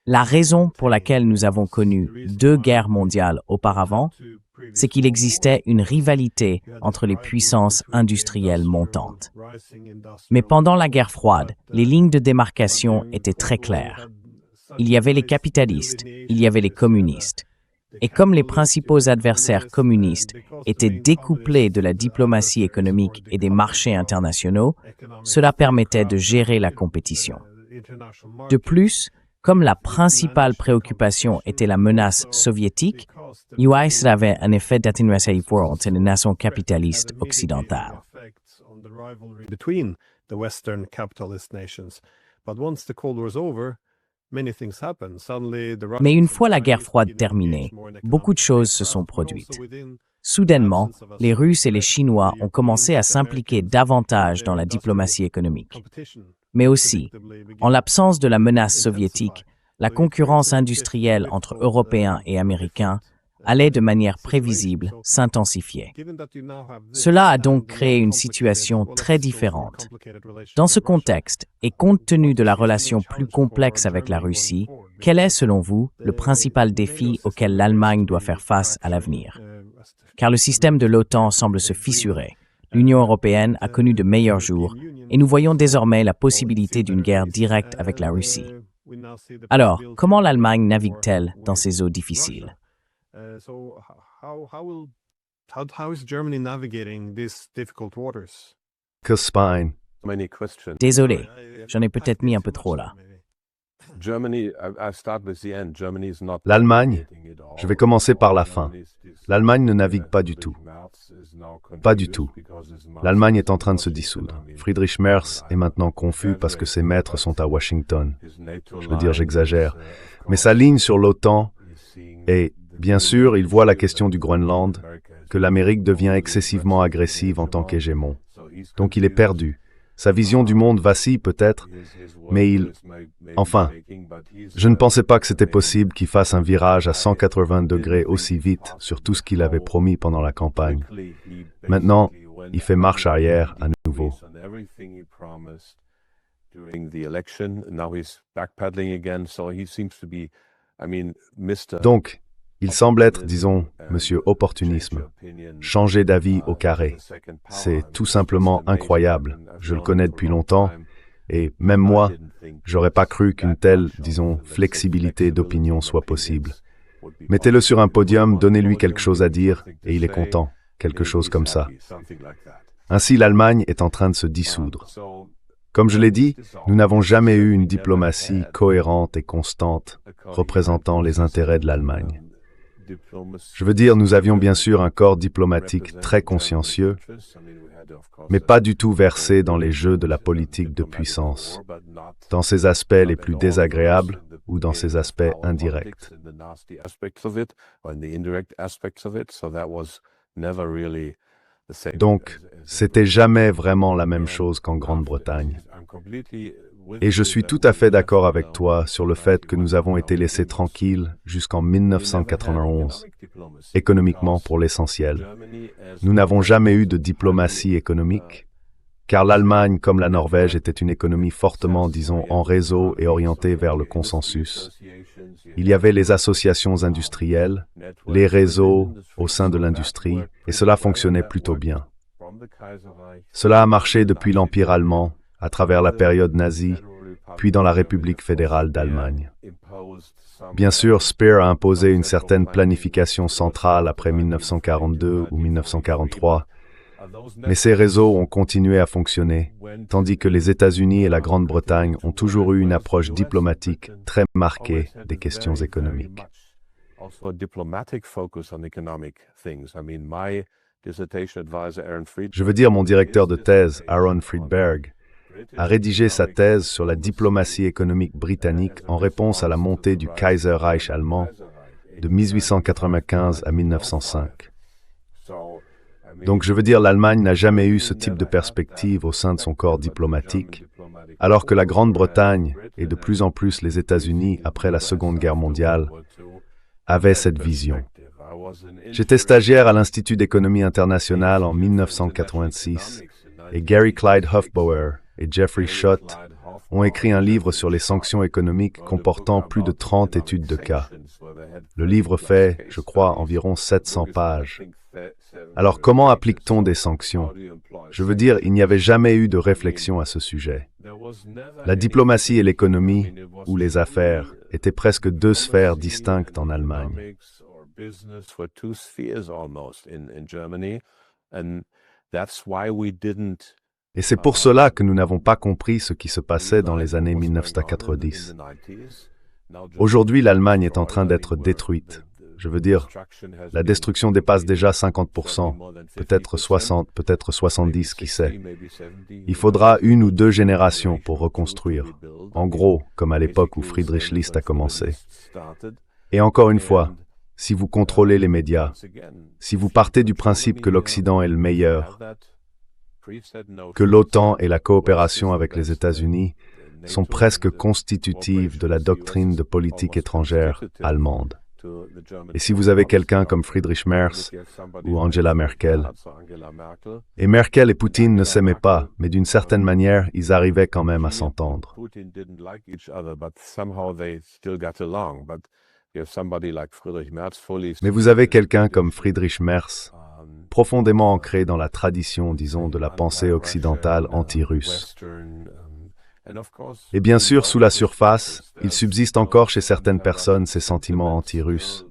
A: La raison pour laquelle nous avons connu 2 guerres mondiales auparavant, c'est qu'il existait une rivalité entre les puissances industrielles montantes. Mais pendant la guerre froide, les lignes de démarcation étaient très claires. Il y avait les capitalistes, il y avait les communistes. Et comme les principaux adversaires communistes étaient découplés de la diplomatie économique et des marchés internationaux, cela permettait de gérer la compétition. De plus, comme la principale préoccupation était la menace soviétique, US avait un effet d'atténuation entre les nations capitalistes occidentales. Mais une fois la guerre froide terminée, beaucoup de choses se sont produites. Soudainement, les Russes et les Chinois ont commencé à s'impliquer davantage dans la diplomatie économique. Mais aussi, en l'absence de la menace soviétique, la concurrence industrielle entre Européens et Américains allait de manière prévisible s'intensifier. Cela a donc créé une situation très différente. Dans ce contexte, et compte tenu de la relation plus complexe avec la Russie, quel est, selon vous, le principal défi auquel l'Allemagne doit faire face à l'avenir? Car le système de l'OTAN semble se fissurer. L'Union européenne a connu de meilleurs jours, et nous voyons désormais la possibilité d'une guerre directe avec la Russie. Alors, comment l'Allemagne navigue-t-elle dans ces eaux difficiles?
B: Que Spine.
A: Désolé, j'en ai peut-être mis un peu trop là.
B: L'Allemagne, je vais commencer par la fin. L'Allemagne ne navigue pas du tout. Pas du tout. L'Allemagne est en train de se dissoudre. Friedrich Merz est maintenant confus parce que ses maîtres sont à Washington. Je veux dire, j'exagère. Mais sa ligne sur l'OTAN est, bien sûr, il voit la question du Groenland, que l'Amérique devient excessivement agressive en tant qu'hégémon. Donc il est perdu. Sa vision du monde vacille peut-être, mais enfin, je ne pensais pas que c'était possible qu'il fasse un virage à 180 degrés aussi vite sur tout ce qu'il avait promis pendant la campagne. Maintenant, il fait marche arrière à nouveau. Donc, il semble être, disons, monsieur opportunisme, changer d'avis au carré. C'est tout simplement incroyable. Je le connais depuis longtemps, et même moi, j'aurais pas cru qu'une telle, disons, flexibilité d'opinion soit possible. Mettez-le sur un podium, donnez-lui quelque chose à dire, et il est content, quelque chose comme ça. Ainsi, l'Allemagne est en train de se dissoudre. Comme je l'ai dit, nous n'avons jamais eu une diplomatie cohérente et constante représentant les intérêts de l'Allemagne. Je veux dire, nous avions bien sûr un corps diplomatique très consciencieux, mais pas du tout versé dans les jeux de la politique de puissance, dans ses aspects les plus désagréables ou dans ses aspects indirects. Donc, c'était jamais vraiment la même chose qu'en Grande-Bretagne. Et je suis tout à fait d'accord avec toi sur le fait que nous avons été laissés tranquilles jusqu'en 1991, économiquement pour l'essentiel. Nous n'avons jamais eu de diplomatie économique, car l'Allemagne, comme la Norvège, était une économie fortement, disons, en réseau et orientée vers le consensus. Il y avait les associations industrielles, les réseaux au sein de l'industrie, et cela fonctionnait plutôt bien. Cela a marché depuis l'Empire allemand, à travers la période nazie, puis dans la République fédérale d'Allemagne. Bien sûr, Speer a imposé une certaine planification centrale après 1942 ou 1943, mais ces réseaux ont continué à fonctionner, tandis que les États-Unis et la Grande-Bretagne ont toujours eu une approche diplomatique très marquée des questions économiques. Je veux dire, mon directeur de thèse, Aaron Friedberg, a rédigé sa thèse sur la diplomatie économique britannique en réponse à la montée du Kaiserreich allemand de 1895 à 1905. Donc je veux dire, l'Allemagne n'a jamais eu ce type de perspective au sein de son corps diplomatique, alors que la Grande-Bretagne et de plus en plus les États-Unis après la Seconde Guerre mondiale avaient cette vision. J'étais stagiaire à l'Institut d'économie internationale en 1986 et Gary Clyde Hofbauer et Jeffrey Schott ont écrit un livre sur les sanctions économiques comportant plus de 30 études de cas. Le livre fait, je crois, environ 700 pages. Alors comment applique-t-on des sanctions? Je veux dire, il n'y avait jamais eu de réflexion à ce sujet. La diplomatie et l'économie, ou les affaires, étaient presque deux sphères distinctes en Allemagne. Et c'est pour cela que nous n'avons pas compris ce qui se passait dans les années 1990. Aujourd'hui, l'Allemagne est en train d'être détruite. Je veux dire, la destruction dépasse déjà 50%, peut-être 60, peut-être 70, qui sait. Il faudra une ou deux générations pour reconstruire, en gros, comme à l'époque où Friedrich List a commencé. Et encore une fois, si vous contrôlez les médias, si vous partez du principe que l'Occident est le meilleur, que l'OTAN et la coopération avec les États-Unis sont presque constitutives de la doctrine de politique étrangère allemande. Et si vous avez quelqu'un comme Friedrich Merz ou Angela Merkel, et Merkel et Poutine ne s'aimaient pas, mais d'une certaine manière, ils arrivaient quand même à s'entendre. Mais vous avez quelqu'un comme Friedrich Merz, profondément ancré dans la tradition, disons, de la pensée occidentale anti-russe. Et bien sûr, sous la surface, il subsiste encore chez certaines personnes ces sentiments anti-russes,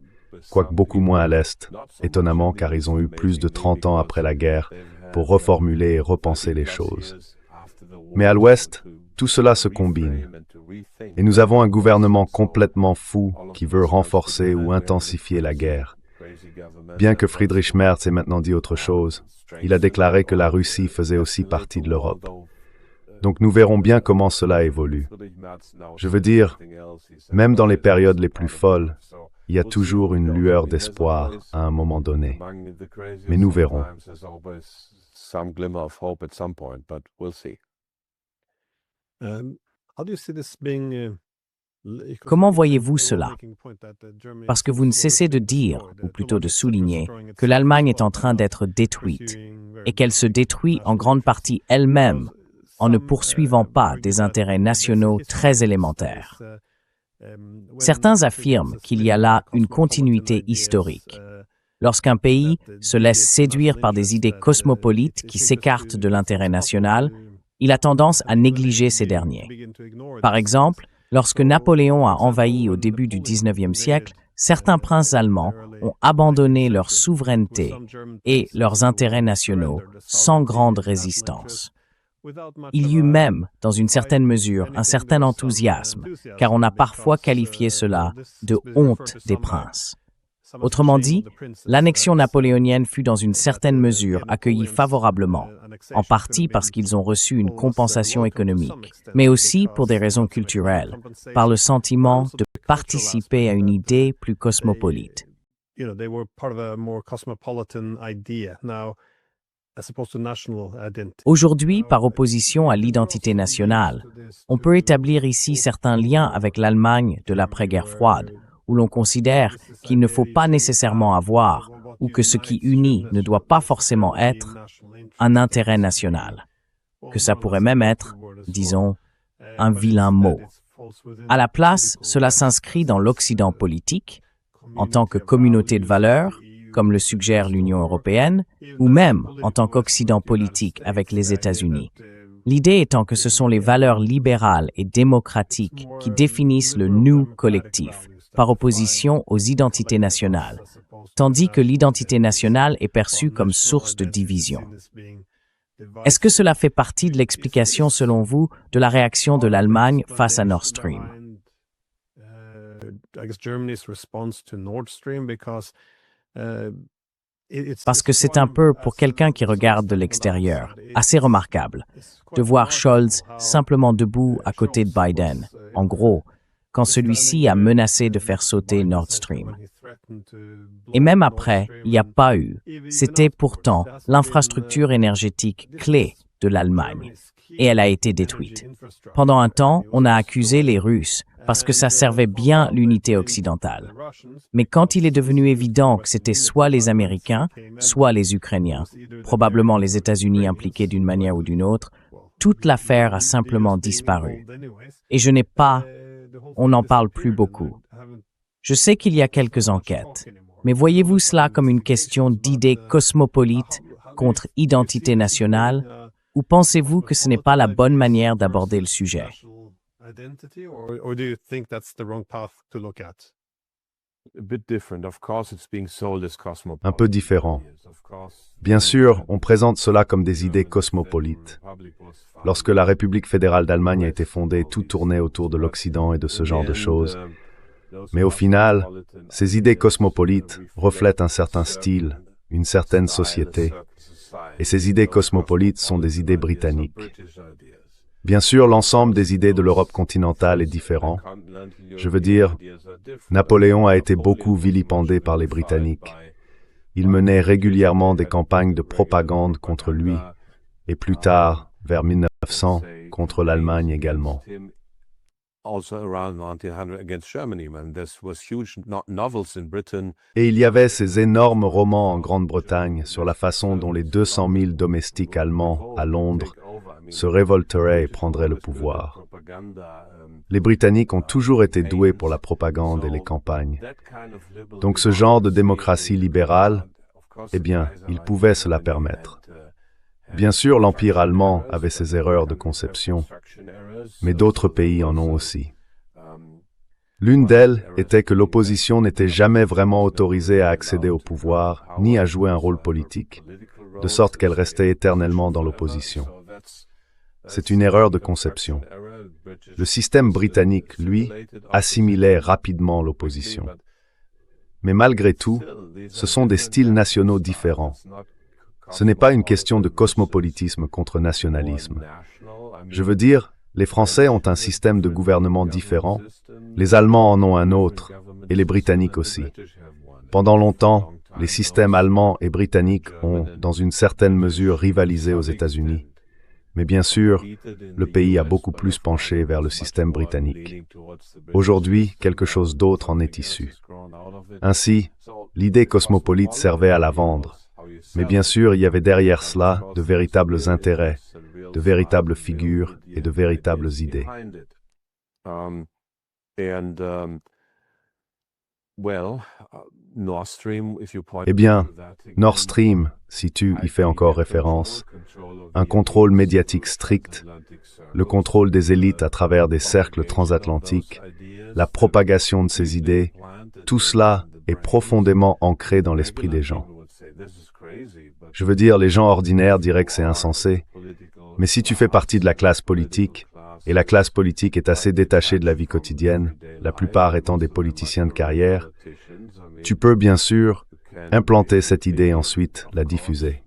B: quoique beaucoup moins à l'Est, étonnamment car ils ont eu plus de 30 ans après la guerre pour reformuler et repenser les choses. Mais à l'Ouest, Tout cela se combine. Et nous avons un gouvernement complètement fou qui veut renforcer ou intensifier la guerre. Bien que Friedrich Merz ait maintenant dit autre chose, il a déclaré que la Russie faisait aussi partie de l'Europe. Donc nous verrons bien comment cela évolue. Je veux dire, même dans les périodes les plus folles, il y a toujours une lueur d'espoir à un moment donné. Mais nous verrons.
A: Comment voyez-vous cela? Parce que vous ne cessez de dire, ou plutôt de souligner, que l'Allemagne est en train d'être détruite, et qu'elle se détruit en grande partie elle-même, en ne poursuivant pas des intérêts nationaux très élémentaires. Certains affirment qu'il y a là une continuité historique. Lorsqu'un pays se laisse séduire par des idées cosmopolites qui s'écartent de l'intérêt national, il a tendance à négliger ces derniers. Par exemple, lorsque Napoléon a envahi au début du XIXe siècle, certains princes allemands ont abandonné leur souveraineté et leurs intérêts nationaux sans grande résistance. Il y eut même, dans une certaine mesure, un certain enthousiasme, car on a parfois qualifié cela de honte des princes. Autrement dit, l'annexion napoléonienne fut dans une certaine mesure accueillie favorablement, en partie parce qu'ils ont reçu une compensation économique, mais aussi pour des raisons culturelles, par le sentiment de participer à une idée plus cosmopolite. Aujourd'hui, par opposition à l'identité nationale, on peut établir ici certains liens avec l'Allemagne de l'après-guerre froide, où l'on considère qu'il ne faut pas nécessairement avoir, ou que ce qui unit ne doit pas forcément être, un intérêt national, que ça pourrait même être, disons, un vilain mot. À la place, cela s'inscrit dans l'Occident politique, en tant que communauté de valeurs, comme le suggère l'Union européenne, ou même en tant qu'Occident politique avec les États-Unis. L'idée étant que ce sont les valeurs libérales et démocratiques qui définissent le nous collectif, par opposition aux identités nationales, tandis que l'identité nationale est perçue comme source de division. Est-ce que cela fait partie de l'explication, selon vous, de la réaction de l'Allemagne face à Nord Stream? Parce que c'est un peu, pour quelqu'un qui regarde de l'extérieur, assez remarquable de voir Scholz simplement debout à côté de Biden, en gros, quand celui-ci a menacé de faire sauter Nord Stream. Et même après, il n'y a pas eu. C'était pourtant l'infrastructure énergétique clé de l'Allemagne, et elle a été détruite. Pendant un temps, on a accusé les Russes parce que ça servait bien l'unité occidentale. Mais quand il est devenu évident que c'était soit les Américains, soit les Ukrainiens, probablement les États-Unis impliqués d'une manière ou d'une autre, toute l'affaire a simplement disparu. Et on n'en parle plus beaucoup. Je sais qu'il y a quelques enquêtes, mais voyez-vous cela comme une question d'idées cosmopolites contre identité nationale, ou pensez-vous que ce n'est pas la bonne manière d'aborder le sujet?
B: Un peu différent. Bien sûr, on présente cela comme des idées cosmopolites. Lorsque la République fédérale d'Allemagne a été fondée, tout tournait autour de l'Occident et de ce genre de choses. Mais au final, ces idées cosmopolites reflètent un certain style, une certaine société. Et ces idées cosmopolites sont des idées britanniques. Bien sûr, l'ensemble des idées de l'Europe continentale est différent. Je veux dire, Napoléon a été beaucoup vilipendé par les Britanniques. Il menait régulièrement des campagnes de propagande contre lui, et plus tard, vers 1900, contre l'Allemagne également. Et il y avait ces énormes romans en Grande-Bretagne sur la façon dont les 200 000 domestiques allemands à Londres se révolteraient et prendraient le pouvoir. Les Britanniques ont toujours été doués pour la propagande et les campagnes. Donc ce genre de démocratie libérale, eh bien, ils pouvaient se la permettre. Bien sûr, l'Empire allemand avait ses erreurs de conception, mais d'autres pays en ont aussi. L'une d'elles était que l'opposition n'était jamais vraiment autorisée à accéder au pouvoir, ni à jouer un rôle politique, de sorte qu'elle restait éternellement dans l'opposition. C'est une erreur de conception. Le système britannique, lui, assimilait rapidement l'opposition. Mais malgré tout, ce sont des styles nationaux différents. Ce n'est pas une question de cosmopolitisme contre nationalisme. Je veux dire, les Français ont un système de gouvernement différent, les Allemands en ont un autre, et les Britanniques aussi. Pendant longtemps, les systèmes allemands et britanniques ont, dans une certaine mesure, rivalisé aux États-Unis. Mais bien sûr, le pays a beaucoup plus penché vers le système britannique. Aujourd'hui, quelque chose d'autre en est issu. Ainsi, l'idée cosmopolite servait à la vendre. Mais bien sûr, il y avait derrière cela de véritables intérêts, de véritables figures et de véritables idées. Eh bien, Nord Stream, si tu y fais encore référence, un contrôle médiatique strict, le contrôle des élites à travers des cercles transatlantiques, la propagation de ces idées, tout cela est profondément ancré dans l'esprit des gens. Je veux dire, les gens ordinaires diraient que c'est insensé, mais si tu fais partie de la classe politique, et la classe politique est assez détachée de la vie quotidienne, la plupart étant des politiciens de carrière, tu peux bien sûr implanter cette idée et ensuite la diffuser.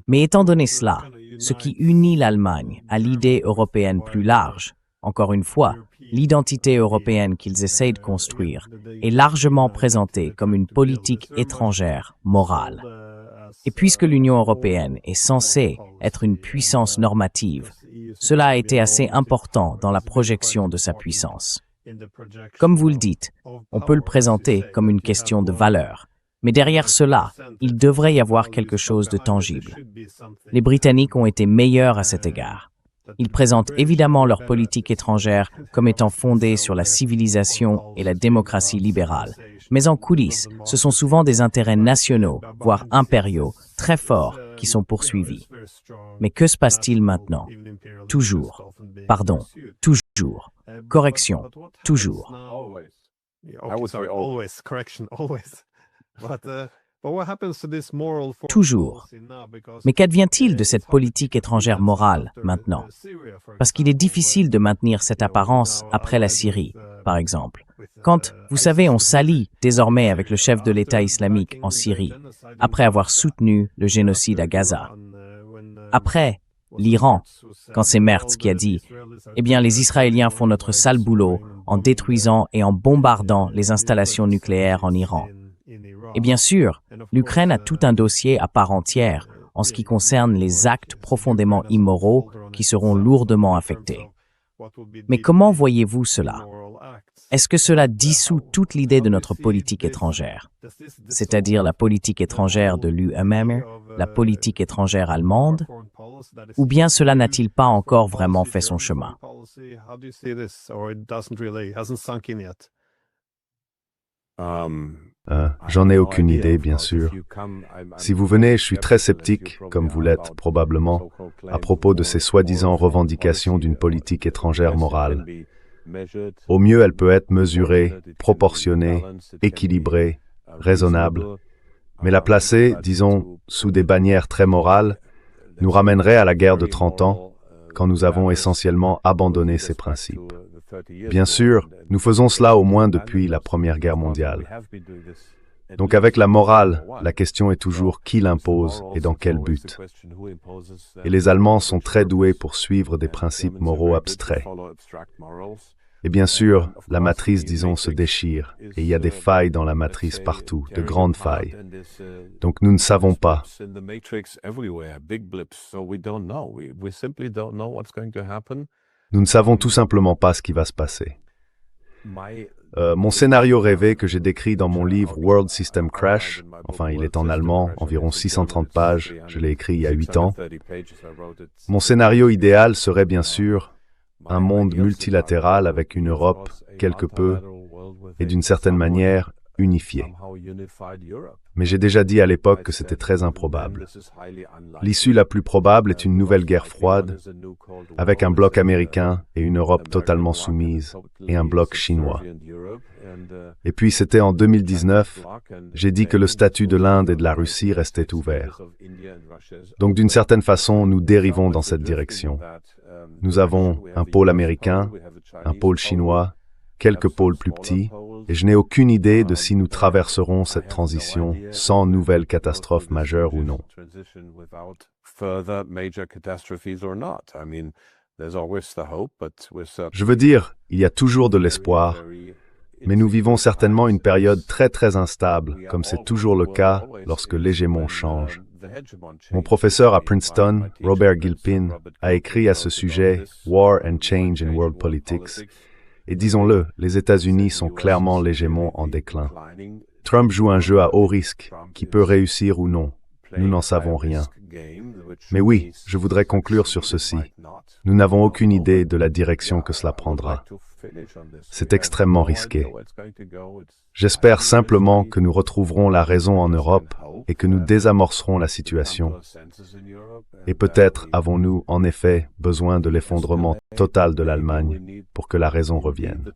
A: Mais étant donné cela, ce qui unit l'Allemagne à l'idée européenne plus large, encore une fois, l'identité européenne qu'ils essayent de construire est largement présentée comme une politique étrangère morale. Et puisque l'Union européenne est censée être une puissance normative, cela a été assez important dans la projection de sa puissance. Comme vous le dites, on peut le présenter comme une question de valeur, mais derrière cela, il devrait y avoir quelque chose de tangible. Les Britanniques ont été meilleurs à cet égard. Ils présentent évidemment leur politique étrangère comme étant fondée sur la civilisation et la démocratie libérale. Mais en coulisses, ce sont souvent des intérêts nationaux, voire impériaux, très forts, qui sont poursuivis. Mais que se passe-t-il maintenant? Toujours. Pardon, toujours. Correction, toujours. Toujours. Mais qu'advient-il de cette politique étrangère morale maintenant? Parce qu'il est difficile de maintenir cette apparence après la Syrie, par exemple. Quand, vous savez, on s'allie désormais avec le chef de l'État islamique en Syrie, après avoir soutenu le génocide à Gaza. Après, l'Iran, quand c'est Merz qui a dit « Eh bien, les Israéliens font notre sale boulot en détruisant et en bombardant les installations nucléaires en Iran. » Et bien sûr, l'Ukraine a tout un dossier à part entière en ce qui concerne les actes profondément immoraux qui seront lourdement affectés. Mais comment voyez-vous cela? Est-ce que cela dissout toute l'idée de notre politique étrangère, c'est-à-dire la politique étrangère de l'UMM, la politique étrangère allemande, ou bien cela n'a-t-il pas encore vraiment fait son chemin?
B: J'en ai aucune idée, bien sûr. Si vous venez, je suis très sceptique, comme vous l'êtes probablement, à propos de ces soi-disant revendications d'une politique étrangère morale. Au mieux, elle peut être mesurée, proportionnée, équilibrée, raisonnable, mais la placer, disons, sous des bannières très morales, nous ramènerait à la guerre de 30 ans, quand nous avons essentiellement abandonné ces principes. Bien sûr, nous faisons cela au moins depuis la Première Guerre mondiale. Donc avec la morale, la question est toujours qui l'impose et dans quel but. Et les Allemands sont très doués pour suivre des principes moraux abstraits. Et bien sûr, la matrice, disons, se déchire, et il y a des failles dans la matrice partout, de grandes failles. Donc nous ne savons pas. Nous ne savons tout simplement pas ce qui va se passer. Mon scénario rêvé que j'ai décrit dans mon livre World System Crash, enfin il est en allemand, environ 630 pages, je l'ai écrit il y a 8 ans. Mon scénario idéal serait bien sûr un monde multilatéral avec une Europe quelque peu, et d'une certaine manière, unifiée. Mais j'ai déjà dit à l'époque que c'était très improbable. L'issue la plus probable est une nouvelle guerre froide, avec un bloc américain et une Europe totalement soumise, et un bloc chinois. Et puis c'était en 2019, j'ai dit que le statut de l'Inde et de la Russie restait ouvert. Donc d'une certaine façon, nous dérivons dans cette direction. Nous avons un pôle américain, un pôle chinois, quelques pôles plus petits, et je n'ai aucune idée de si nous traverserons cette transition sans nouvelle catastrophe majeure ou non. Je veux dire, il y a toujours de l'espoir, mais nous vivons certainement une période très instable, comme c'est toujours le cas lorsque l'hégémon change. Mon professeur à Princeton, Robert Gilpin, a écrit à ce sujet « War and Change in World Politics », et disons-le, les États-Unis sont clairement l'hégémon en déclin. Trump joue un jeu à haut risque, qui peut réussir ou non. Nous n'en savons rien. Mais oui, je voudrais conclure sur ceci. Nous n'avons aucune idée de la direction que cela prendra. C'est extrêmement risqué. J'espère simplement que nous retrouverons la raison en Europe et que nous désamorcerons la situation. Et peut-être avons-nous, en effet, besoin de l'effondrement total de l'Allemagne pour que la raison revienne.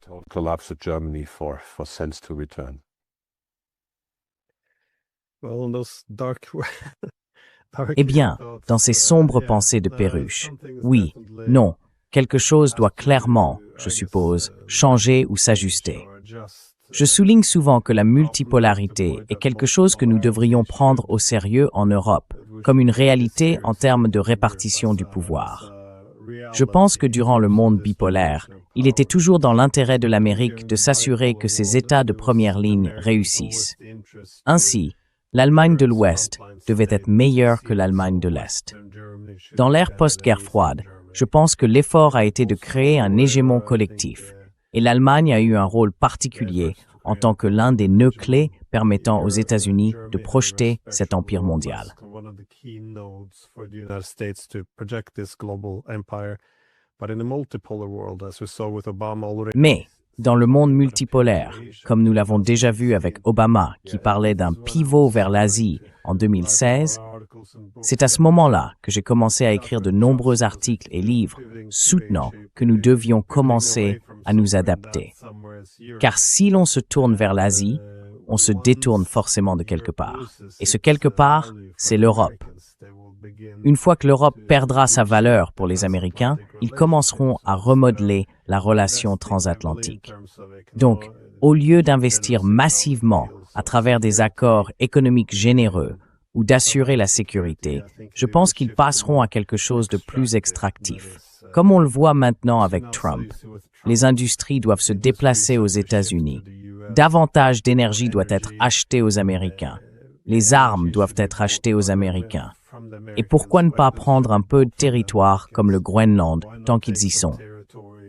A: Eh bien, dans ces sombres pensées de Perruche, oui, non, quelque chose doit clairement, je suppose, changer ou s'ajuster. Je souligne souvent que la multipolarité est quelque chose que nous devrions prendre au sérieux en Europe, comme une réalité en termes de répartition du pouvoir. Je pense que durant le monde bipolaire, il était toujours dans l'intérêt de l'Amérique de s'assurer que ses États de première ligne réussissent. Ainsi, l'Allemagne de l'Ouest devait être meilleure que l'Allemagne de l'Est. Dans l'ère post-guerre froide, je pense que l'effort a été de créer un hégémon collectif, et l'Allemagne a eu un rôle particulier en tant que l'un des nœuds clés permettant aux États-Unis de projeter cet empire mondial. Mais, dans le monde multipolaire, comme nous l'avons déjà vu avec Obama, qui parlait d'un pivot vers l'Asie en 2016, c'est à ce moment-là que j'ai commencé à écrire de nombreux articles et livres soutenant que nous devions commencer à nous adapter. Car si l'on se tourne vers l'Asie, on se détourne forcément de quelque part. Et ce quelque part, c'est l'Europe. Une fois que l'Europe perdra sa valeur pour les Américains, ils commenceront à remodeler la relation transatlantique. Donc, au lieu d'investir massivement à travers des accords économiques généreux ou d'assurer la sécurité, je pense qu'ils passeront à quelque chose de plus extractif. Comme on le voit maintenant avec Trump, les industries doivent se déplacer aux États-Unis. Davantage d'énergie doit être achetée aux Américains. Les armes doivent être achetées aux Américains. Et pourquoi ne pas prendre un peu de territoire comme le Groenland tant qu'ils y sont?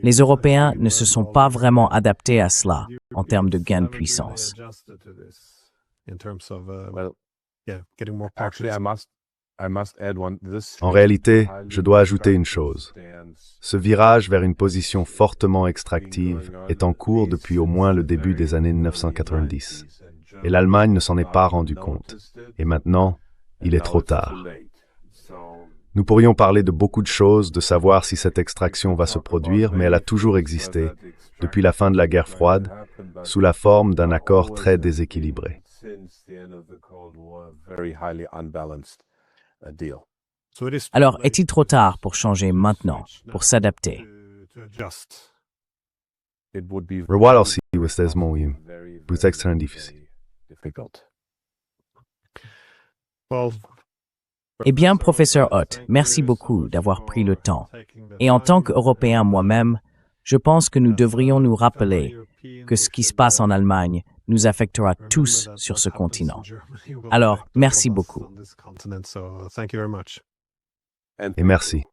A: Les Européens ne se sont pas vraiment adaptés à cela en termes de gain de puissance.
B: En réalité, je dois ajouter une chose. Ce virage vers une position fortement extractive est en cours depuis au moins le début des années 1990. Et l'Allemagne ne s'en est pas rendu compte. Et maintenant, il est trop tard. Nous pourrions parler de beaucoup de choses, de savoir si cette extraction va se produire, mais elle a toujours existé, depuis la fin de la guerre froide, sous la forme d'un accord très déséquilibré.
A: Alors, est-il trop tard pour changer maintenant, pour s'adapter?
B: Rewal aussi westesmo vous extrêmement difficile.
A: Eh bien, professeur Ott, merci beaucoup d'avoir pris le temps. Et en tant qu'Européen moi-même, je pense que nous devrions nous rappeler que ce qui se passe en Allemagne nous affectera tous sur ce continent. Alors, merci beaucoup.
B: Et merci.